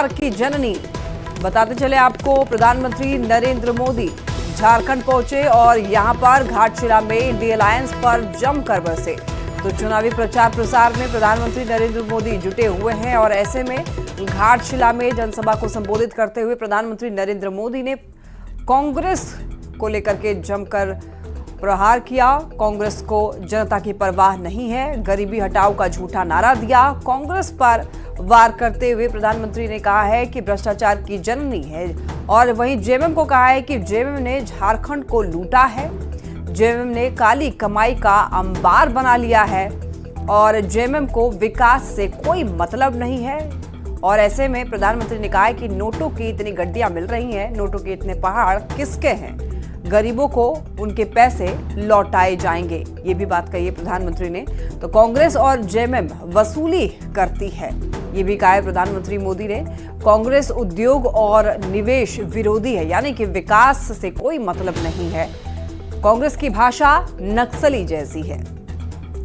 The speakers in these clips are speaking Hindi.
भ्रष्टाचार की जननी। बताते चले आपको, प्रधानमंत्री नरेंद्र मोदी झारखंड पहुंचे और यहां पर घाटशिला में इंडिया अलायंस पर जमकर बरसे। तो चुनावी प्रचार प्रसार में प्रधानमंत्री नरेंद्र मोदी जुटे हुए हैं और ऐसे में घाटशिला में जनसभा को संबोधित करते हुए प्रधानमंत्री नरेंद्र मोदी ने कांग्रेस को लेकर के जमकर प्रहार किया। कांग्रेस को जनता की परवाह नहीं है, गरीबी हटाओ का झूठा नारा दिया। कांग्रेस पर वार करते हुए प्रधानमंत्री ने कहा है कि भ्रष्टाचार की जननी है और वहीं जेएमएम को कहा है कि जेएमएम ने झारखंड को लूटा है, जेएमएम ने काली कमाई का अंबार बना लिया है और जेएमएम को विकास से कोई मतलब नहीं है। और ऐसे में प्रधानमंत्री ने कहा है कि नोटों की इतनी गड्डियां मिल रही हैं, नोटों के इतने पहाड़ किसके हैं, गरीबों को उनके पैसे लौटाए जाएंगे, ये भी बात कही है प्रधानमंत्री ने। तो कांग्रेस और जेएमएम वसूली करती है, ये भी कहा है प्रधानमंत्री मोदी ने। कांग्रेस उद्योग और निवेश विरोधी है, यानी कि विकास से कोई मतलब नहीं है। कांग्रेस की भाषा नक्सली जैसी है,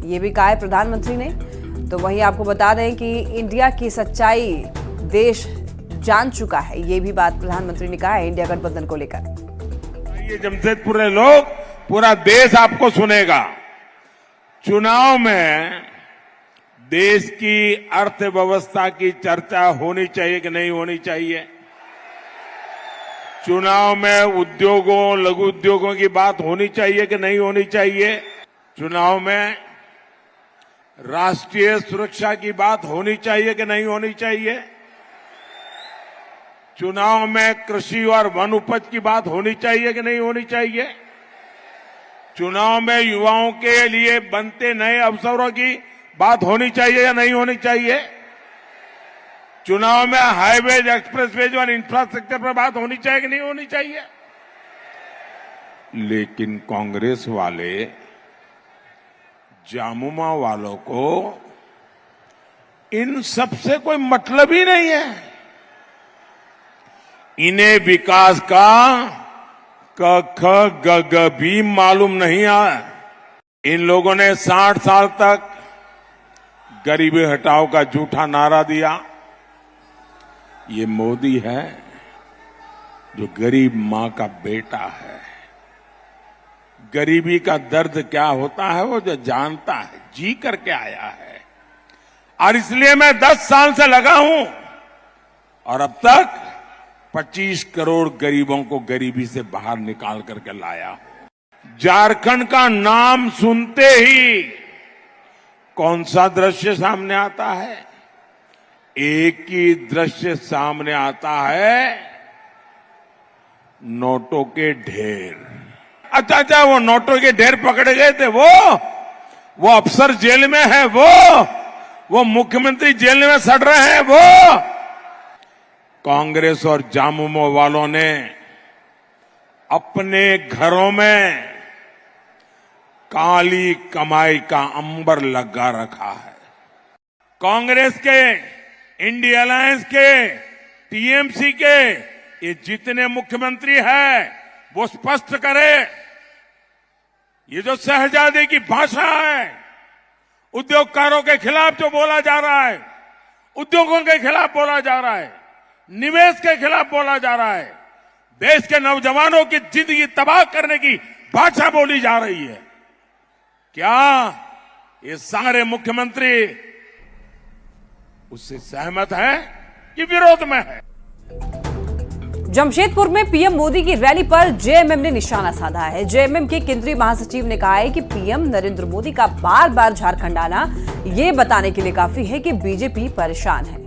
ये भी कहा है प्रधानमंत्री ने। तो वहीं आपको बता दें कि इंडिया की सच्चाई देश जान चुका है, ये भी बात प्रधानमंत्री ने कहा है इंडिया गठबंधन को लेकर। ये जमशेदपुर के लोग, पूरा देश आपको सुनेगा। चुनाव में देश की अर्थव्यवस्था की चर्चा होनी चाहिए कि नहीं होनी चाहिए? चुनाव में उद्योगों, लघु उद्योगों की बात होनी चाहिए कि नहीं होनी चाहिए? चुनाव में राष्ट्रीय सुरक्षा की बात होनी चाहिए कि नहीं होनी चाहिए? चुनाव में कृषि और वन उपज की बात होनी चाहिए कि नहीं होनी चाहिए? चुनाव में युवाओं के लिए बनते नए अवसरों की बात होनी चाहिए या नहीं होनी चाहिए? चुनाव में हाईवेज, एक्सप्रेसवेज और इंफ्रास्ट्रक्चर पर बात होनी चाहिए कि नहीं होनी चाहिए? लेकिन कांग्रेस वाले जामुमा वालों को इन सबसे कोई मतलब ही नहीं है। इन्हें विकास का क ख ग ग भी मालूम नहीं है। इन लोगों ने 60 साल तक गरीबी हटाओ का झूठा नारा दिया। ये मोदी है जो गरीब मां का बेटा है। गरीबी का दर्द क्या होता है वो जो जानता है, जी करके आया है। और इसलिए मैं 10 साल से लगा हूं और अब तक 25 करोड़ गरीबों को गरीबी से बाहर निकाल करके लाया हूं। झारखंड का नाम सुनते ही कौन सा दृश्य सामने आता है? एक ही दृश्य सामने आता है, नोटों के ढेर। अच्छा, वो नोटों के ढेर पकड़े गए थे, वो अफसर जेल में है, वो मुख्यमंत्री जेल में सड़ रहे हैं। वो कांग्रेस और जामुमो वालों ने अपने घरों में काली कमाई का अंबर लगा रखा है। कांग्रेस के, इंडिया अलायंस के, टीएमसी के ये जितने मुख्यमंत्री हैं वो स्पष्ट करे। ये जो शहजादे की भाषा है, उद्योगकारों के खिलाफ जो बोला जा रहा है, उद्योगों के खिलाफ बोला जा रहा है, निवेश के खिलाफ बोला जा रहा है, देश के नौजवानों की जिंदगी तबाह करने की भाषा बोली जा रही है। क्या ये सारे मुख्यमंत्री उससे सहमत हैं कि विरोध में है? जमशेदपुर में पीएम मोदी की रैली पर जेएमएम ने निशाना साधा है। जेएमएम के केंद्रीय महासचिव ने कहा है कि पीएम नरेंद्र मोदी का बार बार झारखंड आना ये बताने के लिए काफी है कि बीजेपी परेशान है।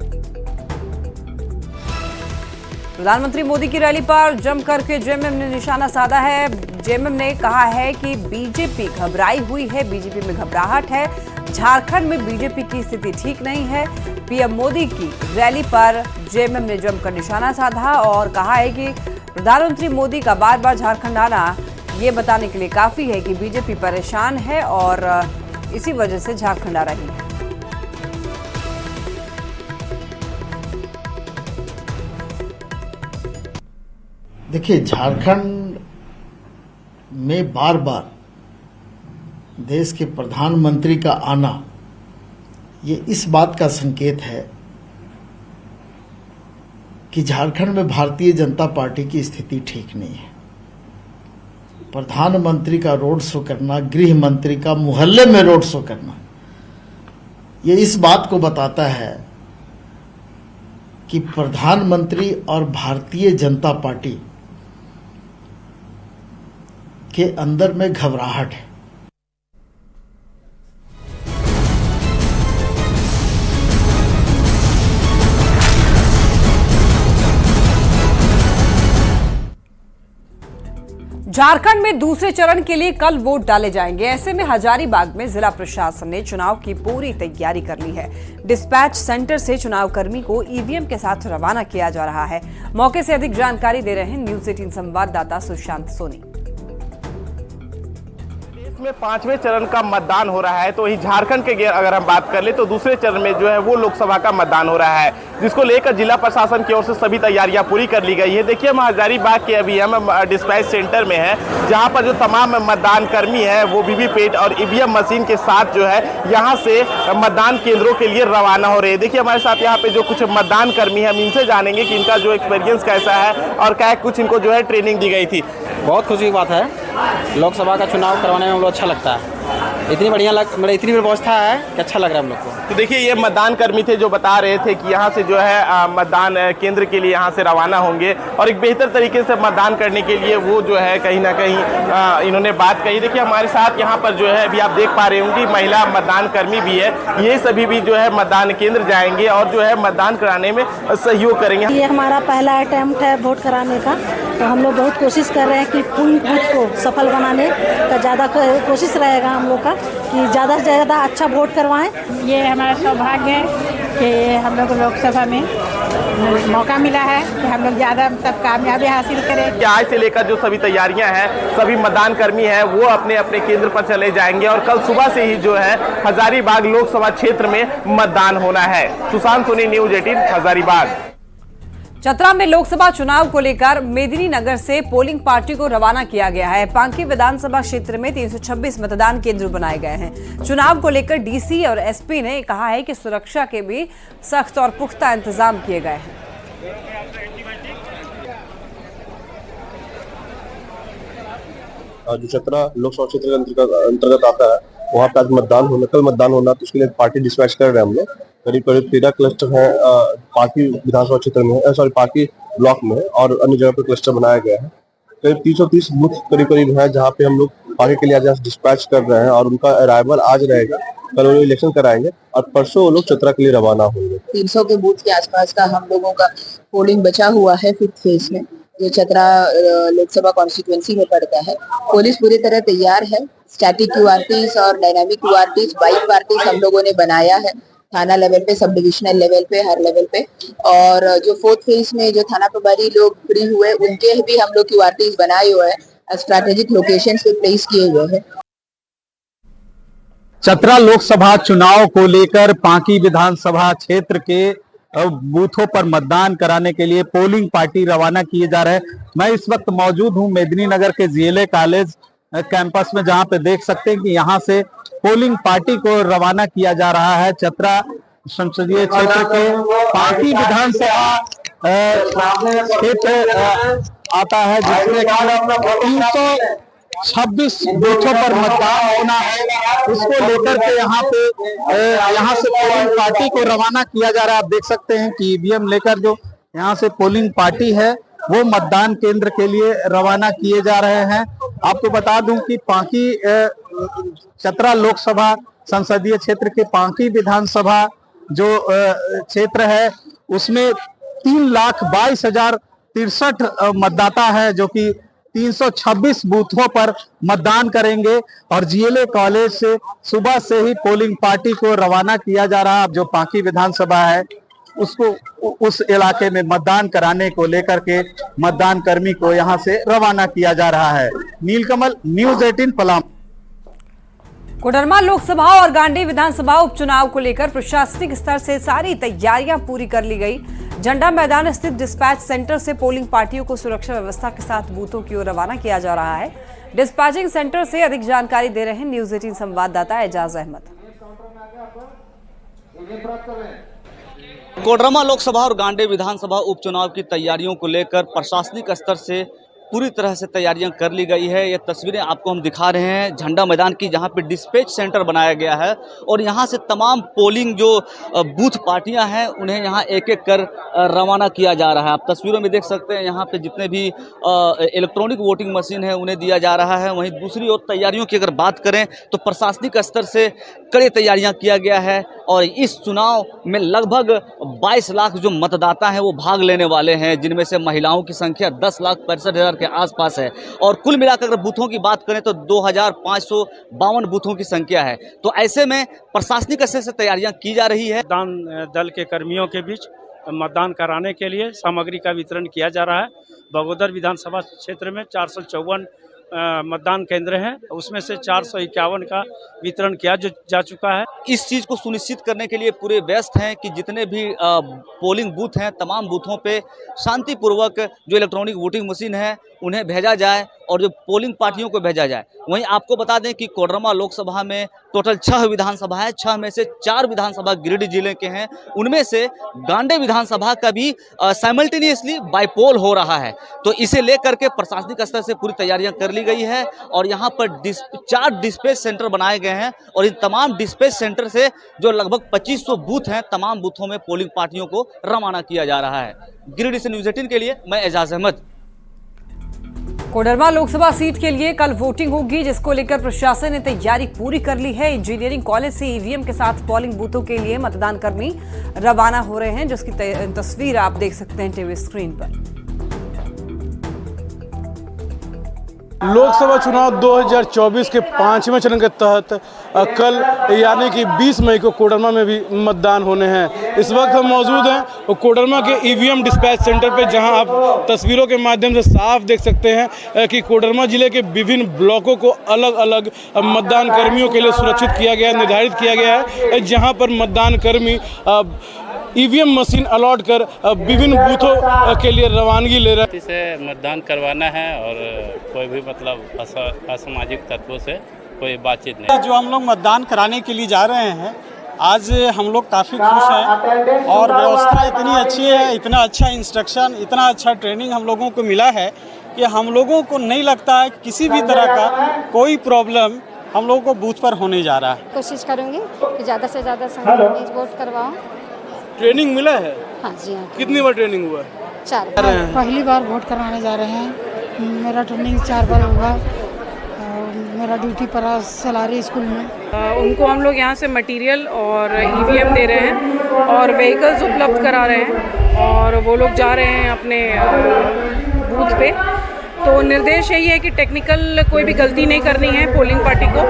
प्रधानमंत्री मोदी की रैली पर जमकर के जेएमएम ने निशाना साधा है। जेएमएम ने कहा है कि बीजेपी घबराई हुई है, बीजेपी में घबराहट है, झारखंड में बीजेपी की स्थिति ठीक नहीं है। पीएम मोदी की रैली पर जेएमएम ने जमकर निशाना साधा और कहा है कि प्रधानमंत्री मोदी का बार बार झारखंड आना ये बताने के लिए काफी है कि बीजेपी परेशान है और इसी वजह से झारखंड आ रही है। देखिए, झारखंड में बार बार देश के प्रधानमंत्री का आना ये इस बात का संकेत है कि झारखंड में भारतीय जनता पार्टी की स्थिति ठीक नहीं है। प्रधानमंत्री का रोड शो करना, गृह मंत्री का मोहल्ले में रोड शो करना, ये इस बात को बताता है कि प्रधानमंत्री और भारतीय जनता पार्टी के अंदर में घबराहट है। झारखंड में दूसरे चरण के लिए कल वोट डाले जाएंगे। ऐसे में हजारीबाग में जिला प्रशासन ने चुनाव की पूरी तैयारी कर ली है। डिस्पैच सेंटर से चुनाव कर्मी को ईवीएम के साथ रवाना किया जा रहा है। मौके से अधिक जानकारी दे रहे हैं न्यूज 18 संवाददाता सुशांत सोनी। में 5वें चरण का मतदान हो रहा है, तो वही झारखंड के अगर हम बात कर ले तो दूसरे चरण में जो है वो लोकसभा का मतदान हो रहा है, जिसको लेकर जिला प्रशासन की ओर से सभी तैयारियां पूरी कर ली गई है। देखिए हम हजारीबाग के अभी हम डिस्पैच सेंटर में है, जहां पर जो तमाम मतदान कर्मी है वो वीवीपैट और ईवीएम मशीन के साथ जो है यहाँ से मतदान केंद्रों के लिए रवाना हो रहे हैं। देखिए हमारे साथ यहाँ पे जो कुछ मतदान कर्मी है, हम इनसे जानेंगे कि इनका जो एक्सपीरियंस कैसा है और क्या कुछ इनको जो है ट्रेनिंग दी गई थी। बहुत खुशी की बात है, लोकसभा का चुनाव करवाने में हम लोग अच्छा लगता है। इतनी बढ़िया इतनी व्यवस्था है कि अच्छा लग रहा है हम लोग को। तो देखिए ये मतदान कर्मी थे जो बता रहे थे कि यहाँ से जो है मतदान केंद्र के लिए यहाँ से रवाना होंगे और एक बेहतर तरीके से मतदान करने के लिए वो जो है कहीं ना कहीं इन्होंने बात कही। देखिए हमारे साथ यहाँ पर जो है अभी आप देख पा रहे होंगे महिला मतदान कर्मी भी है, ये सभी भी जो है मतदान केंद्र जाएंगे और जो है मतदान कराने में सहयोग करेंगे। ये हमारा पहला अटेम्प्ट है वोट कराने का, तो हम लोग बहुत कोशिश कर रहे हैं कि पूर्ण बूथ को सफल बनाने का ज़्यादा कोशिश रहेगा हम लोग का कि ज़्यादा से ज़्यादा अच्छा वोट करवाएं। ये हमारा सौभाग्य है कि हम लोग लोकसभा में मौका मिला है कि हम लोग ज़्यादा तब कामयाबी हासिल करें। आज से लेकर जो सभी तैयारियां हैं, सभी मतदान कर्मी हैं वो अपने अपने केंद्र पर चले जाएंगे और कल सुबह से ही जो है हजारीबाग लोकसभा क्षेत्र में मतदान होना है। सुशांत सोनी, न्यूज 18 हजारीबाग। चतरा में लोकसभा चुनाव को लेकर मेदिनीनगर से पोलिंग पार्टी को रवाना किया गया है। पांकी विधानसभा क्षेत्र में 326 मतदान केंद्र बनाए गए हैं। चुनाव को लेकर डीसी और एसपी ने कहा है कि सुरक्षा के भी सख्त और पुख्ता इंतजाम किए गए हैं। जो चतरा लोकसभा क्षेत्र के अंतर्गत आता है, वहाँ पे आज मतदान होना, कल मतदान होना, तो उसके लिए पार्टी डिस्पैच कर रहे हैं हम लोग। करीब 13 क्लस्टर हैं पार्टी विधानसभा क्षेत्र में, पार्टी ब्लॉक में और अन्य जगह पे क्लस्टर बनाया गया है। करीब 330 बूथ करीब है जहाँ पे हम लोग पार्टी के लिए आज डिस्पैच कर रहे हैं और उनका अराइवल आज रहेगा। कल वो इलेक्शन कराएंगे और परसों वो लोग चतरा के लिए रवाना होंगे। 300 के बूथ के आसपास का हम लोगों का पोलिंग बचा हुआ है 5th फेज में, जो चतरा लोकसभा कॉन्स्टिट्यूएंसी में पड़ता है। पुलिस पूरी तरह तैयार है। स्टैटिक क्यूआरटीज और डायनामिक क्यूआरटीज 22 पार्टीज हम लोगों ने बनाया है, थाना लेवल पे, सब डिविजनल लेवल पे, हर लेवल पे। और जो 4th फेज में जो थाना प्रभारी लोग फ्री हुए उनके भी हम लोग क्यूआरटीज बनाए हुए हैं, स्ट्रैटेजिक लोकेशंस पे प्लेस किए हुए हैं। चतरा लोकसभा चुनाव को लेकर पांकी विधानसभा क्षेत्र के बूथों पर मतदान कराने के लिए पोलिंग पार्टी रवाना किए जा रहे हैं। मैं इस वक्त मौजूद हूं मेदिनीनगर के जीएलए कॉलेज कैंपस में, जहां पे देख सकते हैं कि यहां से पोलिंग पार्टी को रवाना किया जा रहा है। चतरा संसदीय क्षेत्र के पांकी विधानसभा क्षेत्र आता है, जिसमें 326 बूथों पर मतदान होना है। इसको लेकर के यहाँ से पोलिंग पार्टी को रवाना किया जा रहा है। आप देख सकते हैं कि ईवीएम लेकर जो यहाँ से पोलिंग पार्टी है वो मतदान केंद्र के लिए रवाना किए जा रहे हैं। आपको बता दूं कि पांकी चतरा लोकसभा संसदीय क्षेत्र के पांकी विधानसभा जो क्षेत्र है उसमें 3,22,063 मतदाता है, जो कि 326 बूथों पर मतदान करेंगे और जीएलए कॉलेज से सुबह से ही पोलिंग पार्टी को रवाना किया जा रहा है। जो पांकी विधानसभा है उसको उस इलाके में मतदान कराने को लेकर के मतदान कर्मी को यहां से रवाना किया जा रहा है। नीलकमल, न्यूज 18 पलामू। कोडरमा लोकसभा और गांडी विधानसभा उपचुनाव को लेकर प्रशासनिक स्तर से सारी तैयारियां पूरी कर ली गई। झंडा मैदान स्थित डिस्पैच सेंटर से पोलिंग पार्टियों को सुरक्षा व्यवस्था के साथ बूथों की ओर रवाना किया जा रहा है। डिस्पैचिंग सेंटर से अधिक जानकारी दे रहे हैं न्यूज 18 संवाददाता एजाज अहमद। कोडरमा लोकसभा और गांडे विधानसभा उपचुनाव की तैयारियों को लेकर प्रशासनिक स्तर से पूरी तरह से तैयारियां कर ली गई है। ये तस्वीरें आपको हम दिखा रहे हैं झंडा मैदान की, जहां पे डिस्पैच सेंटर बनाया गया है और यहां से तमाम पोलिंग जो बूथ पार्टियां हैं उन्हें यहां एक एक कर रवाना किया जा रहा है। आप तस्वीरों में देख सकते हैं यहां पे जितने भी इलेक्ट्रॉनिक वोटिंग मशीन है उन्हें दिया जा रहा है। वहीं दूसरी ओर तैयारियों की अगर बात करें तो प्रशासनिक स्तर से कड़ी तैयारियां किया गया है और इस चुनाव में लगभग 22 लाख जो मतदाता हैं वो भाग लेने वाले हैं, जिनमें से महिलाओं की संख्या 10,65,000 के आसपास है और कुल मिलाकर अगर बूथों की बात करें तो 2,552 बूथों की संख्या है। तो ऐसे में प्रशासनिक स्तर से तैयारियां की जा रही है। मतदान दल के कर्मियों के बीच मतदान कराने के लिए सामग्री का वितरण किया जा रहा है। बगोदर विधानसभा क्षेत्र में 454 मतदान केंद्र हैं, उसमें से 451 का वितरण किया जा चुका है। इस चीज़ को सुनिश्चित करने के लिए पूरे व्यस्त हैं कि जितने भी पोलिंग बूथ हैं तमाम बूथों पे शांतिपूर्वक जो इलेक्ट्रॉनिक वोटिंग मशीन है उन्हें भेजा जाए और जो पोलिंग पार्टियों को भेजा जाए। वहीं आपको बता दें कि कोडरमा लोकसभा में टोटल 6 विधानसभा है, 6 में से 4 विधानसभा गिरिडीह जिले के हैं, उनमें से गांडे विधानसभा का भी साइमल्टेनियसली बाईपोल हो रहा है। तो इसे लेकर के प्रशासनिक स्तर से पूरी तैयारियां कर ली गई है और यहाँ पर 4 डिस्पैच सेंटर बनाए गए हैं और इन तमाम डिस्पैच सेंटर से जो लगभग 2500 बूथ हैं तमाम बूथों में पोलिंग पार्टियों को रवाना किया जा रहा है। गिरिडीह से न्यूज़ 18 के लिए मैं एजाज अहमद। कोडरमा लोकसभा सीट के लिए कल वोटिंग होगी, जिसको लेकर प्रशासन ने तैयारी पूरी कर ली है। इंजीनियरिंग कॉलेज से ईवीएम के साथ पोलिंग बूथों के लिए मतदान कर्मी रवाना हो रहे हैं, जिसकी तस्वीर आप देख सकते हैं टीवी स्क्रीन पर। लोकसभा चुनाव 2024 के 5वें चरण के तहत कल यानी कि 20 मई को कोडरमा में भी मतदान होने हैं। इस वक्त हम मौजूद हैं कोडरमा के ईवीएम डिस्पैच सेंटर पे, जहां आप तस्वीरों के माध्यम से साफ देख सकते हैं कि कोडरमा जिले के विभिन्न ब्लॉकों को अलग अलग मतदान कर्मियों के लिए सुरक्षित किया गया, निर्धारित किया गया है, जहां पर मतदान कर्मी ईवीएम मशीन अलॉट कर विभिन्न बूथों के लिए रवानगी ले रहे हैं। से मतदान करवाना है और कोई भी मतलब असामाजिक तत्वों से कोई बातचीत नहीं। जो हम लोग मतदान कराने के लिए जा रहे हैं, आज हम लोग काफ़ी खुश हैं और व्यवस्था इतनी अच्छी है, इतना अच्छा इंस्ट्रक्शन, इतना अच्छा ट्रेनिंग हम लोगों को मिला है कि हम लोगों को नहीं लगता है किसी भी तरह का कोई प्रॉब्लम हम लोगों को बूथ पर होने जा रहा है। कोशिश करूँगी कि ज़्यादा से ज़्यादा संख्या में वोट करवाऊँ। ट्रेनिंग मिला है? हाँ जी हाँ। कितनी बार ट्रेनिंग हुआ? 4 पहली बार वोट करवाने जा रहे हैं। मेरा ट्रेनिंग 4 बार हुआ। मेरा ड्यूटी पड़ा सलारी स्कूल में। उनको हम लोग यहाँ से मटेरियल और ईवीएम दे रहे हैं और व्हीकल्स उपलब्ध करा रहे हैं और वो लोग जा रहे हैं अपने बूथ पे। तो निर्देश यही है कि टेक्निकल कोई भी गलती नहीं करनी है पोलिंग पार्टी को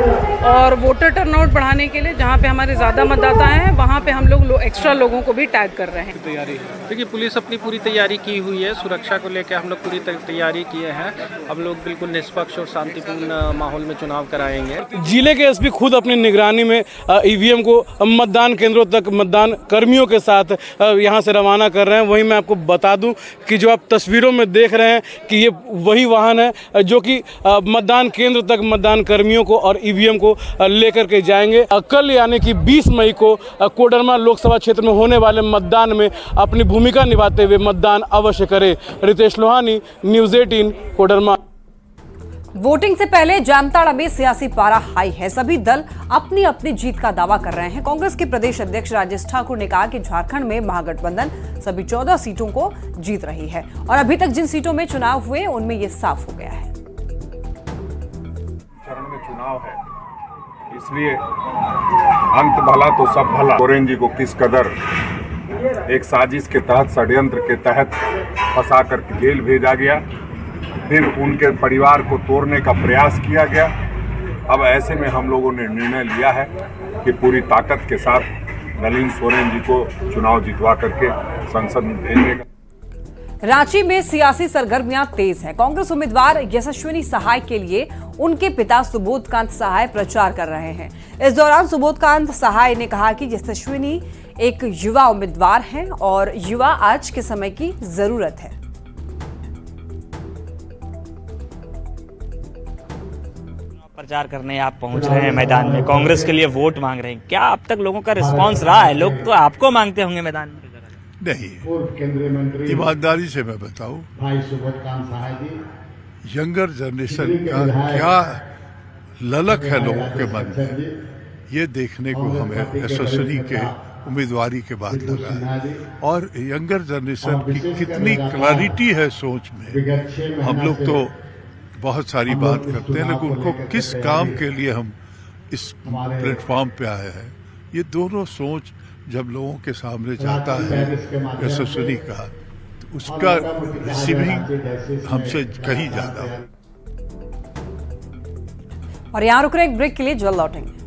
और वोटर टर्नआउट बढ़ाने के लिए जहाँ पे हमारे ज़्यादा मतदाता हैं वहाँ पे हम लोग एक्स्ट्रा लोगों को भी टैग कर रहे हैं। तैयारी देखिए, पुलिस अपनी पूरी तैयारी की हुई है, सुरक्षा को लेकर हम लोग पूरी तैयारी किए हैं। हम लोग बिल्कुल निष्पक्ष और शांतिपूर्ण माहौल में चुनाव कराएंगे। जिले के एसपी खुद अपनी निगरानी में ईवीएम को मतदान केंद्रों तक मतदान कर्मियों के साथ यहाँ से रवाना कर रहे हैं। वहीं मैं आपको बता दूं कि जो आप तस्वीरों में देख रहे हैं कि ये वही वाहन है जो कि मतदान केंद्र तक मतदान कर्मियों को और ईवीएम को लेकर के जाएंगे। कल यानी कि 20 मई को कोडरमा लोकसभा क्षेत्र में होने वाले मतदान में अपनी भूमिका निभाते हुए मतदान अवश्य करें। रितेश लोहानी, न्यूज़ 18, कोडरमा। वोटिंग से पहले जामताड़ा में सियासी पारा हाई है। सभी दल अपनी अपनी जीत का दावा कर रहे हैं। कांग्रेस के प्रदेश अध्यक्ष राजेश ठाकुर ने कहा कि झारखंड में महागठबंधन सभी 14 सीटों को जीत रही है और अभी तक जिन सीटों में चुनाव हुए उनमें ये साफ हो गया है। चरण में चुनाव है, इसलिए अंत भला तो सब भला। सोरेन जी को किस कदर एक साजिश के तहत, षड्यंत्र के तहत फंसा कर जेल भेजा गया, फिर उनके परिवार को तोड़ने का प्रयास किया गया। अब ऐसे में हम लोगों ने निर्णय लिया है कि पूरी ताकत के साथ नलिन सोरेन जी को चुनाव जितवा करके संसद में भेजने का। रांची में सियासी सरगर्मियां तेज है। कांग्रेस उम्मीदवार यशस्विनी सहाय के लिए उनके पिता सुबोधकांत सहाय प्रचार कर रहे हैं। इस दौरान सुबोधकांत सहाय ने कहा कि यशस्विनी एक युवा उम्मीदवार हैं और युवा आज के समय की जरूरत है। प्रचार करने आप पहुंच रहे हैं मैदान में, कांग्रेस के लिए वोट मांग रहे हैं, क्या अब तक लोगों का रिस्पांस रहा है? लोग तो आपको मांगते होंगे मैदान में। नहीं, पूर्व केंद्रीय मंत्री ईमानदारी से मैं बताऊं, भाई सुबोध काम सहाय जी, यंगर जनरेशन का क्या ललक है लोगों के मन में, ये देखने को हमें एसोसिएशनी के उम्मीदवारी के बाद लगा है। और यंगर जनरेशन की कितनी क्लैरिटी है सोच में। हम लोग तो बहुत सारी बात करते हैं, लेकिन उनको किस काम के लिए हम इस प्लेटफॉर्म पे आए हैं, ये दोनों सोच जब लोगों के सामने जाता है एसोसिएशनी का, तो उसका रिसीविंग हमसे कहीं ज्यादा हो। और यहाँ रुक रहे एक ब्रेक के लिए, जल्द लौटेंगे।